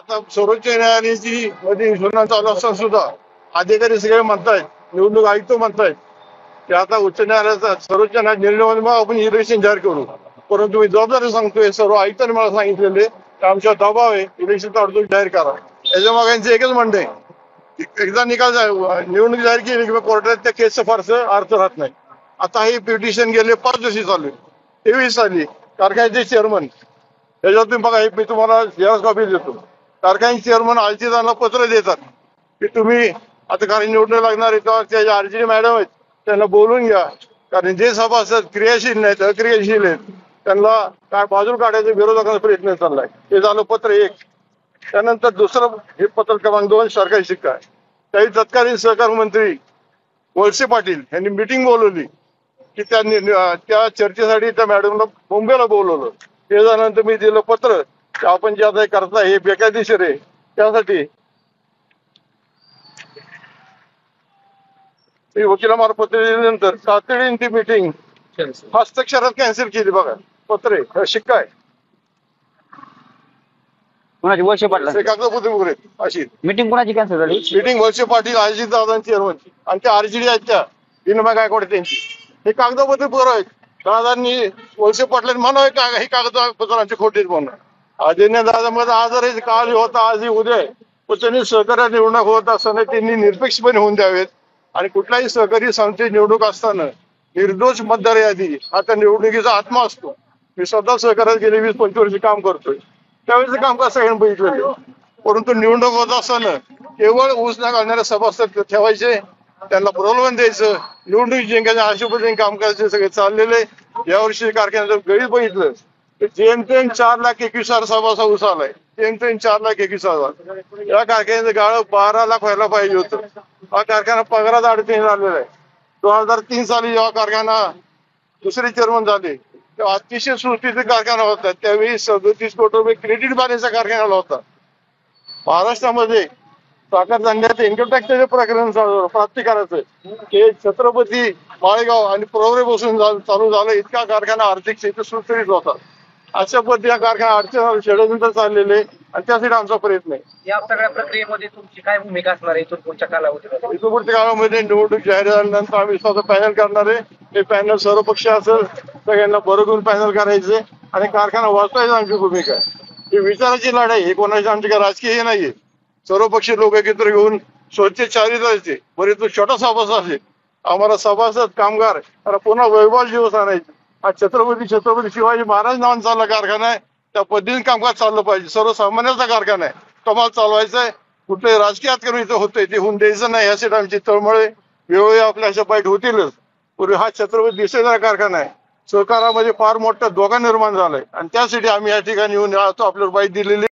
आता सर्वोच्च न्यायालयाची मध्ये सुनावणी चालू असताना सुद्धा अधिकारी सगळे म्हणतायत, निवडणूक आयुक्त म्हणतायत की आता उच्च न्यायालयाचा सर्वोच्च न्यायालय निर्णय मग आपण इलेक्शन जाहीर करू. परंतु मी जबाबदारी सांगतोय, सर्व आयुक्तांनी मला सांगितलेले की आमच्या दबाव आहे, इलेक्शन ताबडतोब जाहीर करा. याच्या मागे यांचं एकच म्हणणं आहे, एकदा निकाल निवडणूक जाहीर केली किंवा कोर्टात त्या केसचं फारसं अर्थ राहत नाही. आता हे पिटिशन गेले 5 दिवशी चालू आहे. 23 साली कारखान्याचे चेअरमन, त्याच्यावर तुम्ही बघा, मी तुम्हाला जेव्हा कॉपी देतो. कारखान्याचे चेअरमन आलजीदारांना पत्र देतात की तुम्ही आता कारण निवडणूक लागणार आहे तेव्हा त्याच्या आरजी मॅडम आहेत त्यांना बोलून घ्या, कारण जे सभासद क्रियाशील नाहीत, अक्रियाशील आहेत, त्यांना काय बाजूला काढायचा विरोधकांचा प्रयत्न चाललाय. हे झालं पत्र 1. त्यानंतर दुसरं हे पत्र क्रमांक 2 सरकारी शिक्का आहे. त्याही तत्कालीन सहकार मंत्री वळसे पाटील यांनी मिटिंग बोलवली की त्यांनी त्या चर्चेसाठी त्या मॅडमला मुंबईला बोलवलं. ते झाल्यानंतर मी दिलं पत्र की आपण जे आता करताय हे बेकायदेशीर आहे, त्यासाठी मी वकिलामार्फत दिल्यानंतर तातडीने ती मिटिंग हस्ताक्षरात कॅन्सल केली. बघा पत्र आहे, शिक्का आहे. कोणाची? वळसे पाटील. कागदपत्र अशी मीटिंग कोणाची कॅन्सल झाली? मीटिंग वळसे पाटील, अजितदादांची चेअरमनची आणि त्या आरजीडी आहेत त्या विनोबा गायकवाड त्यांची. हे कागदपत्र बरोबर आहेत. दादांनी वळसे पाटलांनी म्हणावं हे कागदपत्रांचे खोटे म्हणून. अजय दादामध्ये आजही काल होता, आजही उद्या आहे. पण त्यांनी सहकार्य निवडणूक होत असताना त्यांनी निरपेक्षपणे होऊन द्यावेत. आणि कुठल्याही सहकारी संस्थेची निवडणूक असताना निर्दोष मतदार यादी हा त्या निवडणुकीचा आत्मा असतो. मी स्वतः सहकार्यात गेले 20-25 वर्ष काम करतोय, त्यावेळेस कामकाज सगळ्यांनी बघितलेलं. परंतु निवडणूक होत असताना केवळ ऊस न घालणारे सभासद ठेवायचे, त्यांना प्रलोभन द्यायचं, निवडणूक जिंकायच्या अशा पद्धतीने कामकाज सगळे चाललेले. यावर्षी कारखान्याचं गळीत बघितलं तर जेमतेम 4,21,000 सभासद ऊस आलाय. जेमतेम 4,21,000. या कारखान्याचं गाळं 12 लाख व्हायला पाहिजे होतं. हा कारखाना पगारात अडचणी झालेला आहे. 2003 साली जेव्हा कारखाना दुसरे चेअरमन झाले तेव्हा अतिशय सुस्थितीत कारखाना होता. त्यावेळी 37 कोटी रुपये क्रेडिट बाणीचा कारखाना होता. महाराष्ट्रामध्ये साखर धंद्यात इन्कम टॅक्सचे प्रकरण प्राप्तिकाराचं हे छत्रपती, माळेगाव आणि प्रवरे बसून चालू झालं. इतका कारखाना आर्थिक स्थिती सुरळीत होता. अशा पद्धतीने कारखाना अडचण षडयंत्र चाललेले आणि त्यासाठी आमचा प्रयत्न आहे. या सगळ्या प्रक्रियेमध्ये तुमची काय भूमिका असणार आहे? इथून पुढच्या कालावधीमध्ये? इथून पुढच्या काळामध्ये निवडणूक जाहीर झाल्यानंतर आम्ही स्वतः पॅनल करणार आहे. हे पॅनल सर्वपक्ष असेल, सगळ्यांना बरोबर पॅनल करायचे आणि कारखाना वाचवायची आमची भूमिका आहे. ही विचाराची लढाई, हे कोणाची आमची काय राजकीय हे नाहीये. सर्वपक्षीय लोक एकत्र घेऊन स्वच्छ चारित्र्याचे बरे तो छोटा सभासद असेल, आम्हाला सभासद कामगार आणि पुन्हा वैभव दिवस आणायचे. हा छत्रपती शिवाजी महाराज नावाने चालला कारखाना आहे. त्या पद्धतीने कामकाज चाललं पाहिजे. सर्वसामान्याचा कारखाना आहे, कमाल चालवायचा आहे. कुठले राजकीय करून इथं होतंय ते होऊन द्यायचं नाही. यासाठी आमची तळमळे वेळोवेळी आपल्या अशा बाईट होतीलच. पूर्वी हा छत्रपती दिसेचा कारखाना आहे. सहकारामध्ये फार मोठा धोका निर्माण झालाय आणि त्यासाठी आम्ही या ठिकाणी येऊन आपल्याला बाईट दिलेली.